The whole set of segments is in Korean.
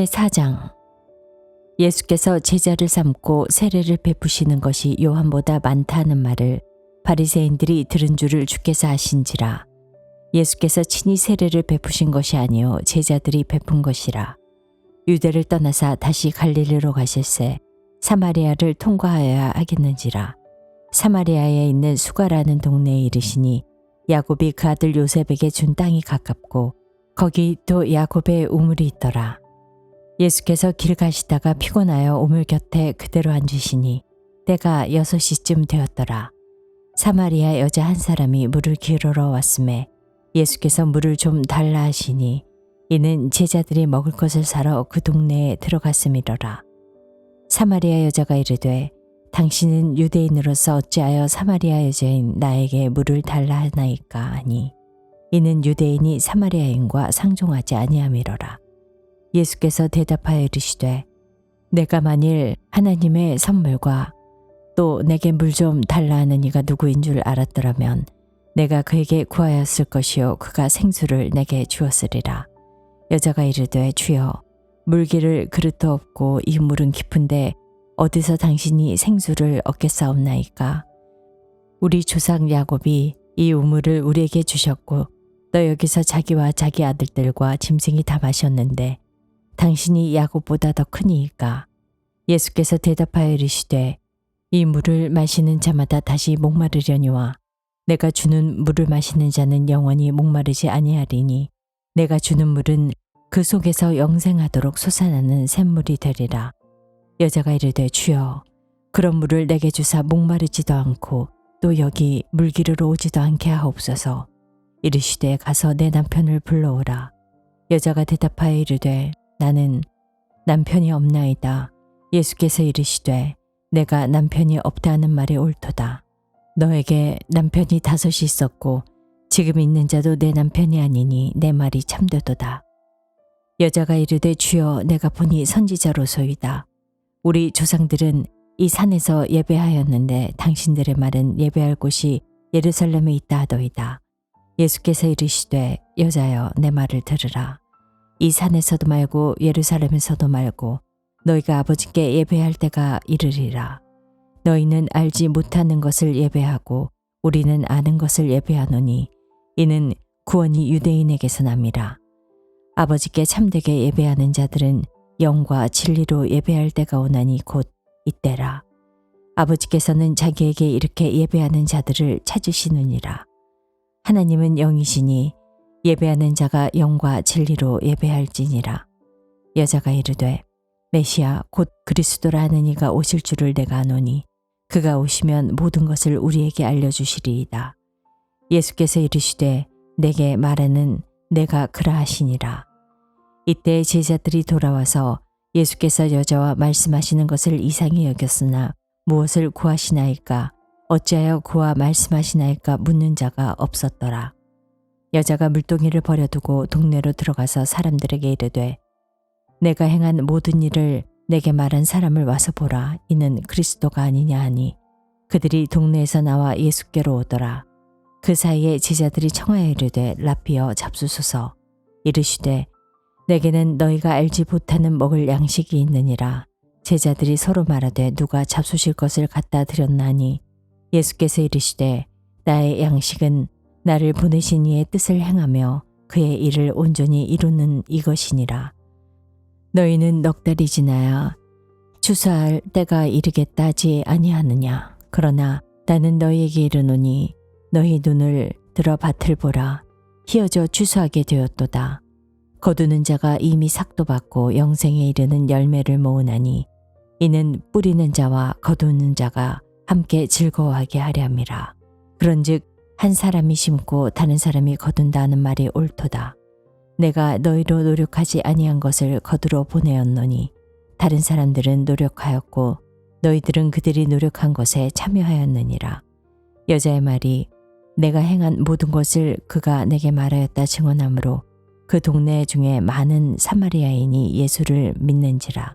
제4장. 예수께서 제자를 삼고 세례를 베푸시는 것이 요한보다 많다는 말을 바리새인들이 들은 줄을 주께서 아신지라. 예수께서 친히 세례를 베푸신 것이 아니요 제자들이 베푼 것이라. 유대를 떠나사 다시 갈릴리로 가실새 사마리아를 통과하여야 하겠는지라. 사마리아에 있는 수가라는 동네에 이르시니 야곱이 그 아들 요셉에게 준 땅이 가깝고 거기 또 야곱의 우물이 있더라. 예수께서 길 가시다가 피곤하여 우물 곁에 그대로 앉으시니 때가 6시쯤 되었더라. 사마리아 여자 한 사람이 물을 기르러 왔음에 예수께서 물을 좀 달라 하시니 이는 제자들이 먹을 것을 사러 그 동네에 들어갔음이로라. 사마리아 여자가 이르되 당신은 유대인으로서 어찌하여 사마리아 여자인 나에게 물을 달라 하나이까 하니 이는 유대인이 사마리아인과 상종하지 아니함이로라. 예수께서 대답하여 이르시되 내가 만일 하나님의 선물과 또 내게 물 좀 달라 하는 이가 누구인 줄 알았더라면 내가 그에게 구하였을 것이요 그가 생수를 내게 주었으리라. 여자가 이르되 주여 물기를 그릇도 없고 이 물은 깊은데 어디서 당신이 생수를 얻겠사옵나이까. 우리 조상 야곱이 이 우물을 우리에게 주셨고 또 여기서 자기와 자기 아들들과 짐승이 다 마셨는데 당신이 야곱보다 더 크니이까. 예수께서 대답하여 이르시되 이 물을 마시는 자마다 다시 목마르려니와 내가 주는 물을 마시는 자는 영원히 목마르지 아니하리니 내가 주는 물은 그 속에서 영생하도록 솟아나는 샘물이 되리라. 여자가 이르되 주여 그런 물을 내게 주사 목마르지도 않고 또 여기 물기르러 오지도 않게 하옵소서. 이르시되 가서 내 남편을 불러오라. 여자가 대답하여 이르되 나는 남편이 없나이다. 예수께서 이르시되 내가 남편이 없다 하는 말이 옳도다. 너에게 남편이 5이 있었고 지금 있는 자도 내 남편이 아니니 내 말이 참되도다. 여자가 이르되 주여 내가 보니 선지자로소이다. 우리 조상들은 이 산에서 예배하였는데 당신들의 말은 예배할 곳이 예루살렘에 있다 하더이다. 예수께서 이르시되 여자여 내 말을 들으라. 이 산에서도 말고 예루살렘에서도 말고 너희가 아버지께 예배할 때가 이르리라. 너희는 알지 못하는 것을 예배하고 우리는 아는 것을 예배하노니 이는 구원이 유대인에게서 남이라. 아버지께 참되게 예배하는 자들은 영과 진리로 예배할 때가 오나니 곧 이때라. 아버지께서는 자기에게 이렇게 예배하는 자들을 찾으시느니라. 하나님은 영이시니 예배하는 자가 영과 진리로 예배할지니라. 여자가 이르되 메시아 곧 그리스도라 하는 이가 오실 줄을 내가 아노니 그가 오시면 모든 것을 우리에게 알려주시리이다. 예수께서 이르시되 내게 말하는 내가 그라 하시니라. 이때 제자들이 돌아와서 예수께서 여자와 말씀하시는 것을 이상히 여겼으나 무엇을 구하시나이까 어찌하여 그와 말씀하시나이까 묻는 자가 없었더라. 여자가 물동이를 버려두고 동네로 들어가서 사람들에게 이르되 내가 행한 모든 일을 내게 말한 사람을 와서 보라. 이는 그리스도가 아니냐 하니 그들이 동네에서 나와 예수께로 오더라. 그 사이에 제자들이 청하여 이르되 라피여 잡수소서. 이르시되 내게는 너희가 알지 못하는 먹을 양식이 있느니라. 제자들이 서로 말하되 누가 잡수실 것을 갖다 드렸나니 예수께서 이르시되 나의 양식은 나를 보내신 이의 뜻을 행하며 그의 일을 온전히 이루는 이것이니라. 너희는 넉 달이 지나야 추수할 때가 이르겠다 하지 아니하느냐. 그러나 나는 너희에게 이르노니 너희 눈을 들어 밭을 보라. 희어져 추수하게 되었도다. 거두는 자가 이미 삭도 받고 영생에 이르는 열매를 모으나니 이는 뿌리는 자와 거두는 자가 함께 즐거워하게 하려 함이라. 그런즉 한 사람이 심고 다른 사람이 거둔다 하는 말이 옳도다. 내가 너희로 노력하지 아니한 것을 거두러 보내었노니 다른 사람들은 노력하였고 너희들은 그들이 노력한 것에 참여하였느니라. 여자의 말이 내가 행한 모든 것을 그가 내게 말하였다 증언하므로 그 동네 중에 많은 사마리아인이 예수를 믿는지라.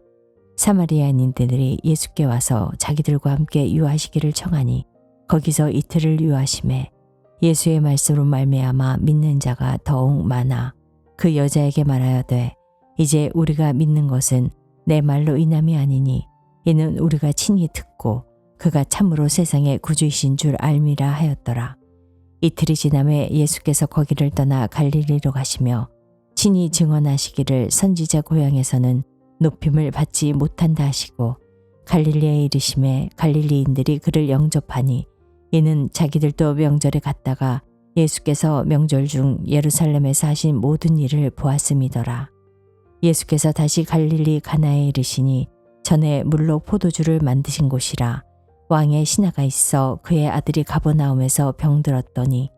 사마리아인들이 예수께 와서 자기들과 함께 유하시기를 청하니 거기서 이틀을 유하심에 예수의 말씀으로 말미암아 믿는 자가 더욱 많아 그 여자에게 말하여되 이제 우리가 믿는 것은 내 말로 인함이 아니니 이는 우리가 친히 듣고 그가 참으로 세상의 구주이신 줄 알미라 하였더라. 이틀이 지남에 예수께서 거기를 떠나 갈릴리로 가시며 친히 증언하시기를 선지자 고향에서는 높임을 받지 못한다 하시고 갈릴리에 이르심에 갈릴리인들이 그를 영접하니 이는 자기들도 명절에 갔다가 예수께서 명절 중 예루살렘에서 하신 모든 일을 보았음이더라. 예수께서 다시 갈릴리 가나에 이르시니 전에 물로 포도주를 만드신 곳이라. 왕의 신하가 있어 그의 아들이 가버나움에서 병들었더니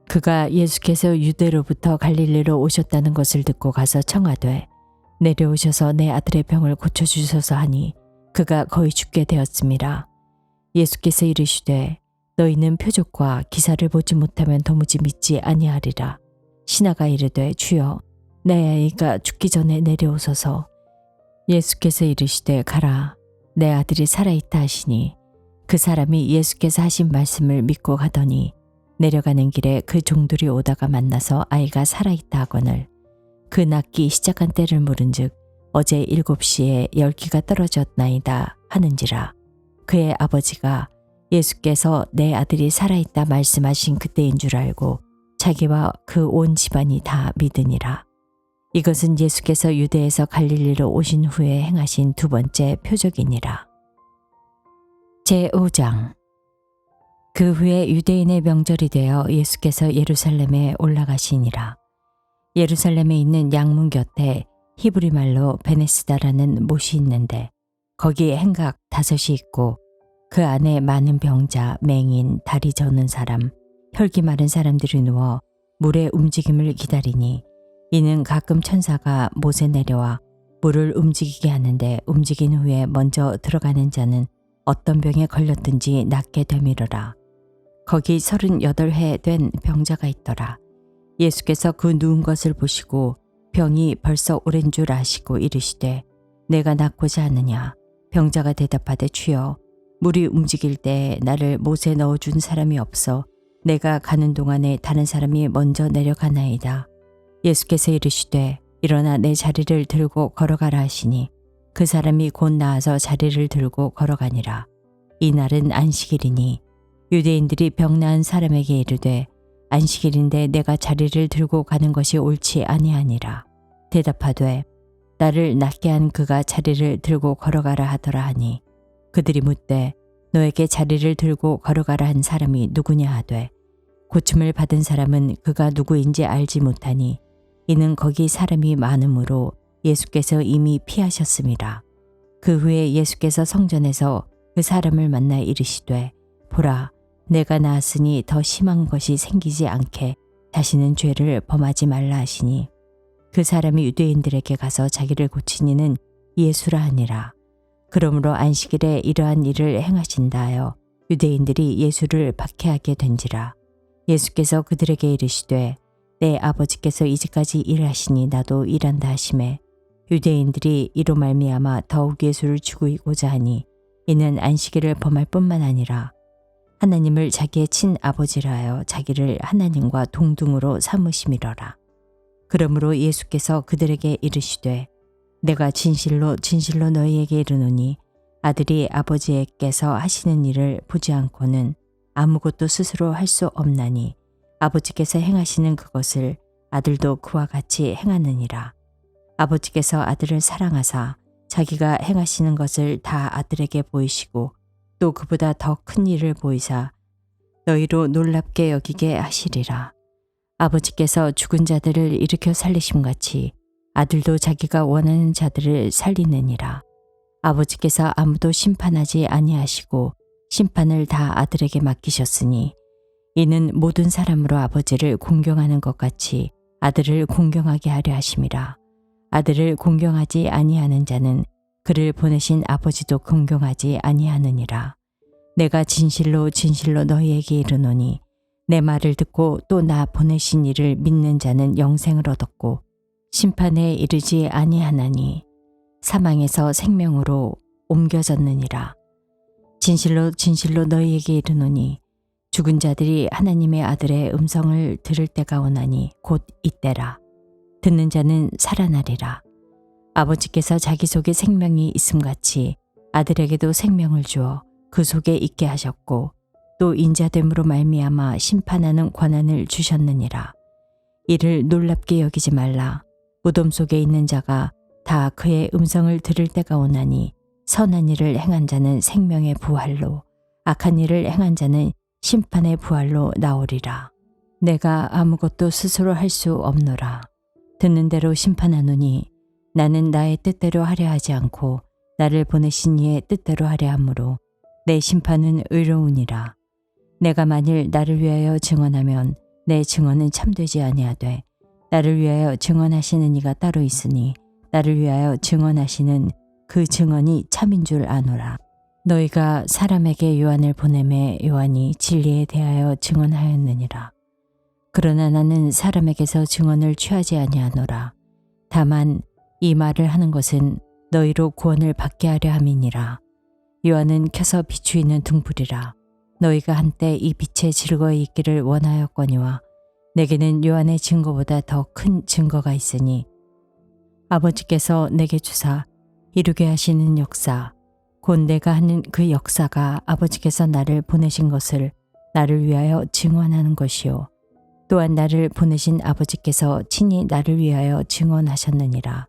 그가 예수께서 유대로부터 갈릴리로 오셨다는 것을 듣고 가서 청하되 내려오셔서 내 아들의 병을 고쳐주소서 하니 그가 거의 죽게 되었음이라. 예수께서 이르시되 너희는 표적과 기사를 보지 못하면 도무지 믿지 아니하리라. 신하가 이르되 주여 내 아이가 죽기 전에 내려오소서. 예수께서 이르시되 가라 내 아들이 살아있다 하시니 그 사람이 예수께서 하신 말씀을 믿고 가더니 내려가는 길에 그 종들이 오다가 만나서 아이가 살아있다 하거늘 그 낫기 시작한 때를 물은즉 어제 7시에 열기가 떨어졌나이다 하는지라. 그의 아버지가 예수께서 내 아들이 살아있다 말씀하신 그때인 줄 알고 자기와 그 온 집안이 다 믿으니라. 이것은 예수께서 유대에서 갈릴리로 오신 후에 행하신 두 번째 표적이니라. 제5장. 그 후에 유대인의 명절이 되어 예수께서 예루살렘에 올라가시니라. 예루살렘에 있는 양문 곁에 히브리 말로 베네스다라는 못이 있는데 거기에 행각 5이 있고 그 안에 많은 병자, 맹인, 다리 저는 사람, 혈기 마른 사람들이 누워 물의 움직임을 기다리니 이는 가끔 천사가 못에 내려와 물을 움직이게 하는데 움직인 후에 먼저 들어가는 자는 어떤 병에 걸렸든지 낫게 되미르라. 거기 38해 된 병자가 있더라. 예수께서 그 누운 것을 보시고 병이 벌써 오랜 줄 아시고 이르시되 내가 낫고자 하느냐. 병자가 대답하되 주여 물이 움직일 때 나를 못에 넣어준 사람이 없어 내가 가는 동안에 다른 사람이 먼저 내려가나이다. 예수께서 이르시되 일어나 내 자리를 들고 걸어가라 하시니 그 사람이 곧 나아서 자리를 들고 걸어가니라. 이날은 안식일이니 유대인들이 병 나은 사람에게 이르되 안식일인데 내가 자리를 들고 가는 것이 옳지 아니하니라. 대답하되 나를 낫게 한 그가 자리를 들고 걸어가라 하더라 하니 그들이 묻되 너에게 자리를 들고 걸어가라 한 사람이 누구냐 하되 고침을 받은 사람은 그가 누구인지 알지 못하니 이는 거기 사람이 많으므로 예수께서 이미 피하셨음이라. 그 후에 예수께서 성전에서 그 사람을 만나 이르시되 보라 내가 나았으니 더 심한 것이 생기지 않게 다시는 죄를 범하지 말라 하시니 그 사람이 유대인들에게 가서 자기를 고치니는 예수라 하니라. 그러므로 안식일에 이러한 일을 행하신다 하여 유대인들이 예수를 박해하게 된지라. 예수께서 그들에게 이르시되 내 아버지께서 이제까지 일하시니 나도 일한다 하시매 유대인들이 이로 말미암아 더욱 예수를 죽이고자 하니 이는 안식일을 범할 뿐만 아니라 하나님을 자기의 친아버지라 하여 자기를 하나님과 동등으로 삼으심이러라. 그러므로 예수께서 그들에게 이르시되 내가 진실로 진실로 너희에게 이르노니 아들이 아버지께서 하시는 일을 보지 않고는 아무것도 스스로 할 수 없나니 아버지께서 행하시는 그것을 아들도 그와 같이 행하느니라. 아버지께서 아들을 사랑하사 자기가 행하시는 것을 다 아들에게 보이시고 또 그보다 더 큰 일을 보이사 너희로 놀랍게 여기게 하시리라. 아버지께서 죽은 자들을 일으켜 살리심같이 아들도 자기가 원하는 자들을 살리느니라. 아버지께서 아무도 심판하지 아니하시고 심판을 다 아들에게 맡기셨으니 이는 모든 사람으로 아버지를 공경하는 것 같이 아들을 공경하게 하려 하심이라. 아들을 공경하지 아니하는 자는 그를 보내신 아버지도 공경하지 아니하느니라. 내가 진실로 진실로 너희에게 이르노니 내 말을 듣고 또 나 보내신 이를 믿는 자는 영생을 얻었고 심판에 이르지 아니하나니 사망에서 생명으로 옮겨졌느니라. 진실로 진실로 너희에게 이르노니 죽은 자들이 하나님의 아들의 음성을 들을 때가 오나니 곧 이때라. 듣는 자는 살아나리라. 아버지께서 자기 속에 생명이 있음같이 아들에게도 생명을 주어 그 속에 있게 하셨고 또 인자됨으로 말미암아 심판하는 권한을 주셨느니라. 이를 놀랍게 여기지 말라. 무덤 속에 있는 자가 다 그의 음성을 들을 때가 오나니 선한 일을 행한 자는 생명의 부활로 악한 일을 행한 자는 심판의 부활로 나오리라. 내가 아무것도 스스로 할 수 없노라. 듣는 대로 심판하노니 나는 나의 뜻대로 하려 하지 않고 나를 보내신 이의 뜻대로 하려 함으로 내 심판은 의로우니라. 내가 만일 나를 위하여 증언하면 내 증언은 참되지 아니하되 나를 위하여 증언하시는 이가 따로 있으니 나를 위하여 증언하시는 그 증언이 참인 줄 아노라. 너희가 사람에게 요한을 보내매 요한이 진리에 대하여 증언하였느니라. 그러나 나는 사람에게서 증언을 취하지 아니하노라. 다만 이 말을 하는 것은 너희로 구원을 받게 하려 함이니라. 요한은 켜서 비추이는 등불이라. 너희가 한때 이 빛에 즐거이 있기를 원하였거니와 내게는 요한의 증거보다 더 큰 증거가 있으니 아버지께서 내게 주사 이루게 하시는 역사 곧 내가 하는 그 역사가 아버지께서 나를 보내신 것을 나를 위하여 증언하는 것이요 또한 나를 보내신 아버지께서 친히 나를 위하여 증언하셨느니라.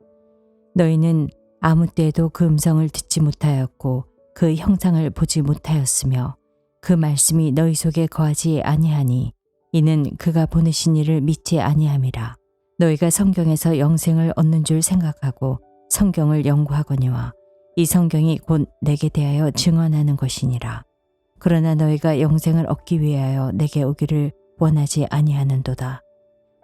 너희는 아무 때에도 그 음성을 듣지 못하였고 그 형상을 보지 못하였으며 그 말씀이 너희 속에 거하지 아니하니 이는 그가 보내신 이를 믿지 아니함이라. 너희가 성경에서 영생을 얻는 줄 생각하고 성경을 연구하거니와 이 성경이 곧 내게 대하여 증언하는 것이니라. 그러나 너희가 영생을 얻기 위하여 내게 오기를 원하지 아니하는도다.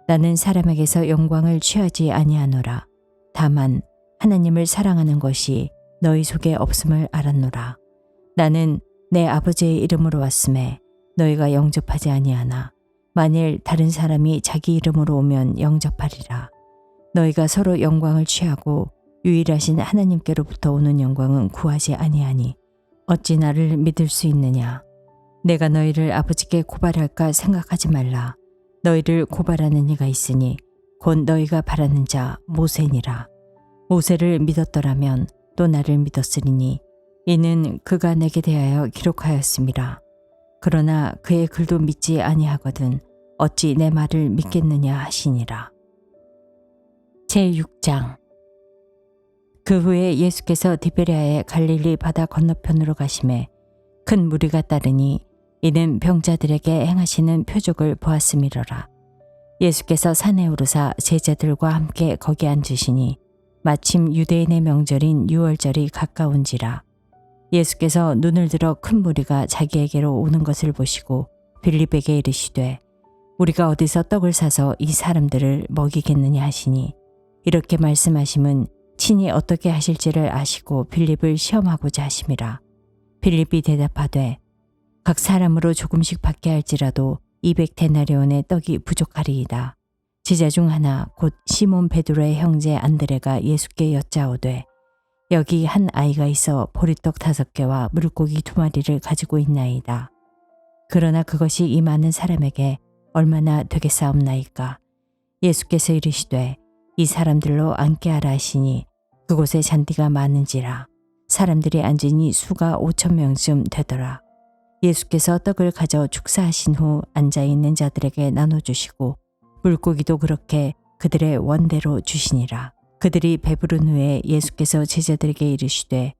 나는 사람에게서 영광을 취하지 아니하노라. 다만 하나님을 사랑하는 것이 너희 속에 없음을 알았노라. 나는 내 아버지의 이름으로 왔음에 너희가 영접하지 아니하나 만일 다른 사람이 자기 이름으로 오면 영접하리라. 너희가 서로 영광을 취하고 유일하신 하나님께로부터 오는 영광은 구하지 아니하니 어찌 나를 믿을 수 있느냐. 내가 너희를 아버지께 고발할까 생각하지 말라. 너희를 고발하는 이가 있으니 곧 너희가 바라는 자 모세니라. 모세를 믿었더라면 또 나를 믿었으리니 이는 그가 내게 대하여 기록하였음이라. 그러나 그의 글도 믿지 아니하거든 어찌 내 말을 믿겠느냐 하시니라. 제6장. 그 후에 예수께서 디베랴의 갈릴리 바다 건너편으로 가심에 큰 무리가 따르니 이는 병자들에게 행하시는 표적을 보았음이로라. 예수께서 산에 오르사 제자들과 함께 거기 앉으시니 마침 유대인의 명절인 유월절이 가까운지라. 예수께서 눈을 들어 큰 무리가 자기에게로 오는 것을 보시고 빌립에게 이르시되 우리가 어디서 떡을 사서 이 사람들을 먹이겠느냐 하시니 이렇게 말씀하심은 친히 어떻게 하실지를 아시고 빌립을 시험하고자 하심이라. 빌립이 대답하되 각 사람으로 조금씩 받게 할지라도 200데나리온의 떡이 부족하리이다. 제자 중 하나 곧 시몬 베드로의 형제 안드레가 예수께 여짜오되 여기 한 아이가 있어 보리떡 5개와 물고기 2마리를 가지고 있나이다. 그러나 그것이 이 많은 사람에게 얼마나 되겠사옵나이까. 예수께서 이르시되 이 사람들로 앉게 하라 하시니 그곳에 잔디가 많은지라. 사람들이 앉으니 수가 5,000명쯤 되더라. 예수께서 떡을 가져 축사하신 후 앉아있는 자들에게 나눠주시고 물고기도 그렇게 그들의 원대로 주시니라. 그들이 배부른 후에 예수께서 제자들에게 이르시되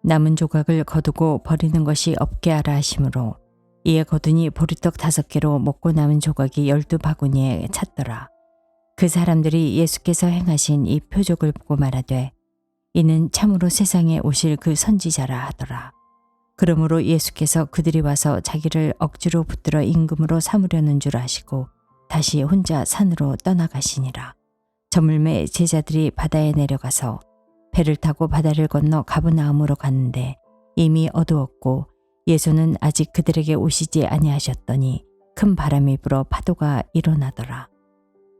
남은 조각을 거두고 버리는 것이 없게 하라 하시므로 이에 거두니 보리떡 5개로 먹고 남은 조각이 12바구니에 찼더라. 그 사람들이 예수께서 행하신 이 표적을 보고 말하되 이는 참으로 세상에 오실 그 선지자라 하더라. 그러므로 예수께서 그들이 와서 자기를 억지로 붙들어 임금으로 삼으려는 줄 아시고 다시 혼자 산으로 떠나가시니라. 저물매 제자들이 바다에 내려가서 배를 타고 바다를 건너 가브나움으로 갔는데 이미 어두웠고 예수는 아직 그들에게 오시지 아니하셨더니 큰 바람이 불어 파도가 일어나더라.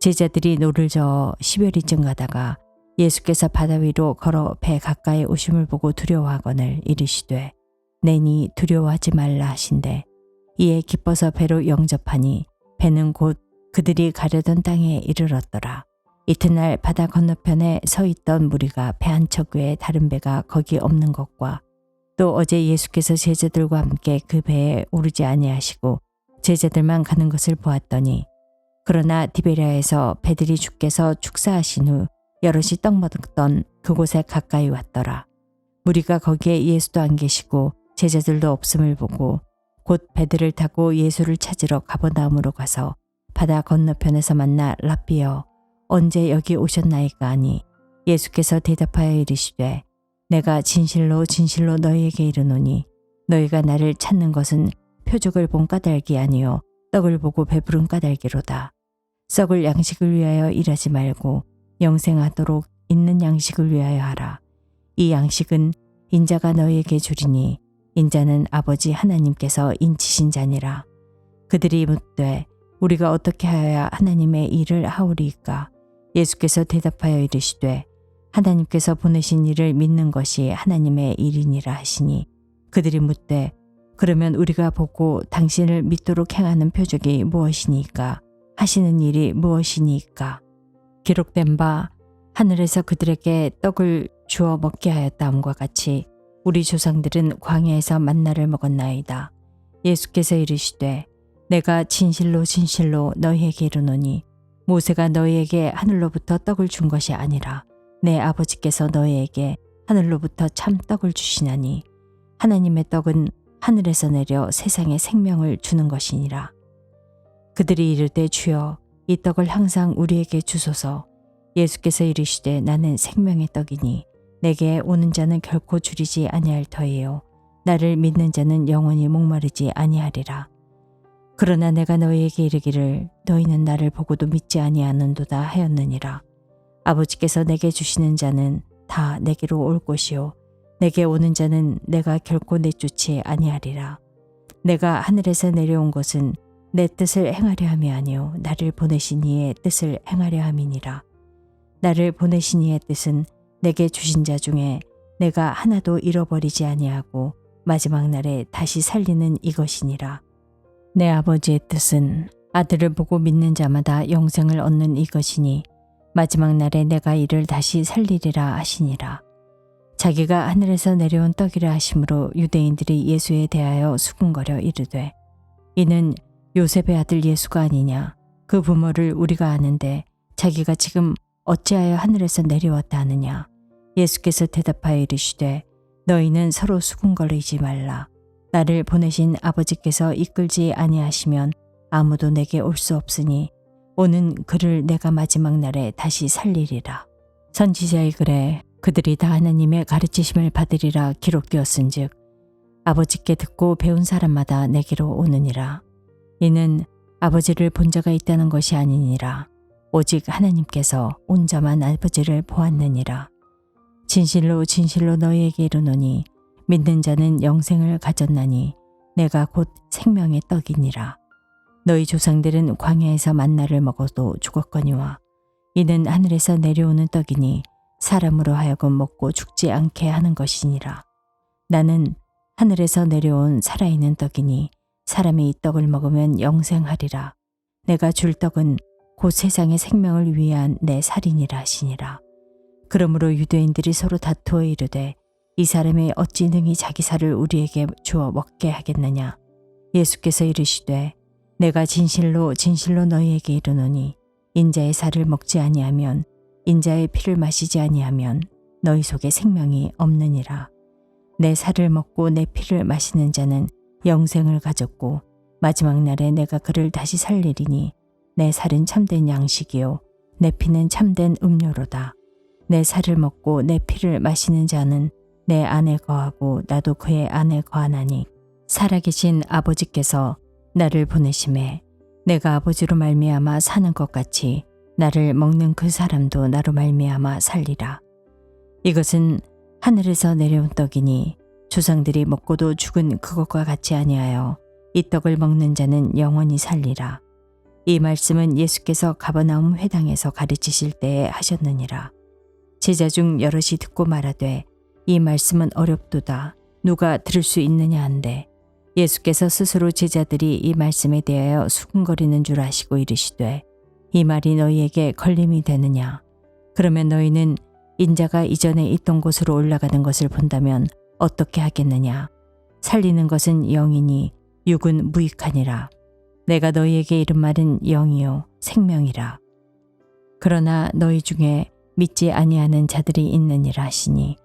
제자들이 노를 저어 10여리쯤 가다가 예수께서 바다 위로 걸어 배 가까이 오심을 보고 두려워하거늘 이르시되 내니 두려워하지 말라 하신대 이에 기뻐서 배로 영접하니 배는 곧 그들이 가려던 땅에 이르렀더라. 이튿날 바다 건너편에 서 있던 무리가 배 한 척 외에 다른 배가 거기 없는 것과 또 어제 예수께서 제자들과 함께 그 배에 오르지 아니하시고 제자들만 가는 것을 보았더니 그러나 디베랴에서 배들이 주께서 축사하신 후 여럿이 떡 먹던 그곳에 가까이 왔더라. 무리가 거기에 예수도 안 계시고 제자들도 없음을 보고 곧 배들을 타고 예수를 찾으러 가버나움으로 가서 바다 건너편에서 만나 랍비여 언제 여기 오셨나이까 하니 예수께서 대답하여 이르시되 내가 진실로 진실로 너희에게 이르노니 너희가 나를 찾는 것은 표적을 본 까닭이 아니요 떡을 보고 배부른 까닭이로다. 썩을 양식을 위하여 일하지 말고 영생하도록 있는 양식을 위하여 하라. 이 양식은 인자가 너희에게 주리니 인자는 아버지 하나님께서 인치신 자니라. 그들이 묻되 우리가 어떻게 하여야 하나님의 일을 하오리이까? 예수께서 대답하여 이르시되 하나님께서 보내신 이를 믿는 것이 하나님의 일이니라 하시니 그들이 묻되 그러면 우리가 보고 당신을 믿도록 행하는 표적이 무엇이니까? 하시는 일이 무엇이니까? 기록된 바 하늘에서 그들에게 떡을 주어 먹게 하였다함과 같이 우리 조상들은 광야에서 만나를 먹었나이다. 예수께서 이르시되 내가 진실로 진실로 너희에게 이르노니 모세가 너희에게 하늘로부터 떡을 준 것이 아니라 내 아버지께서 너희에게 하늘로부터 참 떡을 주시나니 하나님의 떡은 하늘에서 내려 세상에 생명을 주는 것이니라. 그들이 이르되 주여 이 떡을 항상 우리에게 주소서. 예수께서 이르시되 나는 생명의 떡이니 내게 오는 자는 결코 줄이지 아니할 터이요 나를 믿는 자는 영원히 목마르지 아니하리라. 그러나 내가 너희에게 이르기를 너희는 나를 보고도 믿지 아니하는도다 하였느니라. 아버지께서 내게 주시는 자는 다 내게로 올 것이요 내게 오는 자는 내가 결코 내쫓지 아니하리라. 내가 하늘에서 내려온 것은 내 뜻을 행하려 함이 아니요 나를 보내신 이의 뜻을 행하려 함이니라. 나를 보내신 이의 뜻은 내게 주신 자 중에 내가 하나도 잃어버리지 아니하고 마지막 날에 다시 살리는 이것이니라. 내 아버지의 뜻은 아들을 보고 믿는 자마다 영생을 얻는 이것이니 마지막 날에 내가 이를 다시 살리리라 하시니라. 자기가 하늘에서 내려온 떡이라 하심으로 유대인들이 예수에 대하여 수군거려 이르되 이는 요셉의 아들 예수가 아니냐. 그 부모를 우리가 아는데 자기가 지금 어찌하여 하늘에서 내려왔다 하느냐. 예수께서 대답하여 이르시되 너희는 서로 수군거리지 말라. 나를 보내신 아버지께서 이끌지 아니하시면 아무도 내게 올 수 없으니 오는 그를 내가 마지막 날에 다시 살리리라. 선지자의 글에 그들이 다 하나님의 가르치심을 받으리라 기록되었은즉 아버지께 듣고 배운 사람마다 내게로 오느니라. 이는 아버지를 본 자가 있다는 것이 아니니라. 오직 하나님께서 온 자만 아버지를 보았느니라. 진실로 진실로 너희에게 이르노니 믿는 자는 영생을 가졌나니 내가 곧 생명의 떡이니라. 너희 조상들은 광야에서 만나를 먹어도 죽었거니와 이는 하늘에서 내려오는 떡이니 사람으로 하여금 먹고 죽지 않게 하는 것이니라. 나는 하늘에서 내려온 살아있는 떡이니 사람이 이 떡을 먹으면 영생하리라. 내가 줄 떡은 곧 세상의 생명을 위한 내 살이니라 하시니라. 그러므로 유대인들이 서로 다투어 이르되 이 사람이 어찌 능히 자기 살을 우리에게 주어 먹게 하겠느냐. 예수께서 이르시되 내가 진실로 진실로 너희에게 이르노니 인자의 살을 먹지 아니하면 인자의 피를 마시지 아니하면 너희 속에 생명이 없느니라. 내 살을 먹고 내 피를 마시는 자는 영생을 가졌고 마지막 날에 내가 그를 다시 살리리니 내 살은 참된 양식이요 내 피는 참된 음료로다. 내 살을 먹고 내 피를 마시는 자는 내 안에 거하고 나도 그의 안에 거하나니 살아계신 아버지께서 나를 보내심에 내가 아버지로 말미암아 사는 것 같이 나를 먹는 그 사람도 나로 말미암아 살리라. 이것은 하늘에서 내려온 떡이니 조상들이 먹고도 죽은 그것과 같이 아니하여 이 떡을 먹는 자는 영원히 살리라. 이 말씀은 예수께서 가버나움 회당에서 가르치실 때에 하셨느니라. 제자 중 여럿이 듣고 말하되 이 말씀은 어렵도다. 누가 들을 수 있느냐 한데 예수께서 스스로 제자들이 이 말씀에 대하여 수군거리는 줄 아시고 이르시되 이 말이 너희에게 걸림이 되느냐? 그러면 너희는 인자가 이전에 있던 곳으로 올라가는 것을 본다면 어떻게 하겠느냐? 살리는 것은 영이니 육은 무익하니라. 내가 너희에게 이른 말은 영이요 생명이라. 그러나 너희 중에 믿지 아니하는 자들이 있느니라 하시니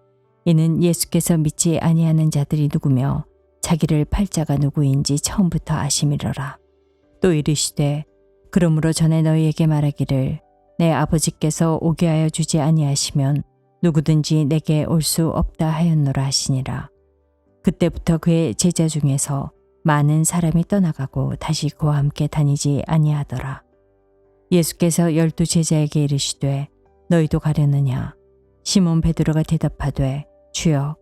이는 예수께서 믿지 아니하는 자들이 누구며 자기를 팔 자가 누구인지 처음부터 아심이로라. 또 이르시되 그러므로 전에 너희에게 말하기를 내 아버지께서 오게 하여 주지 아니하시면 누구든지 내게 올 수 없다 하였노라 하시니라. 그때부터 그의 제자 중에서 많은 사람이 떠나가고 다시 그와 함께 다니지 아니하더라. 예수께서 12 제자에게 이르시되 너희도 가려느냐? 시몬 베드로가 대답하되 주여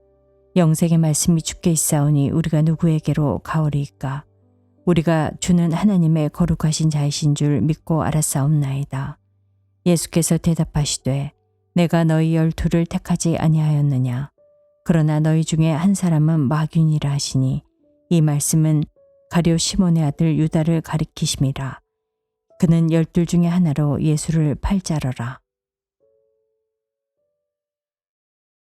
영생의 말씀이 주께 있사오니 우리가 누구에게로 가오리이까? 우리가 주는 하나님의 거룩하신 자이신 줄 믿고 알았사옵나이다. 예수께서 대답하시되 내가 너희 12를 택하지 아니하였느냐? 그러나 너희 중에 한 사람은 마귀니라 하시니 이 말씀은 가룟 시몬의 아들 유다를 가리키심이라. 그는 12 중에 하나로 예수를 팔 자러라.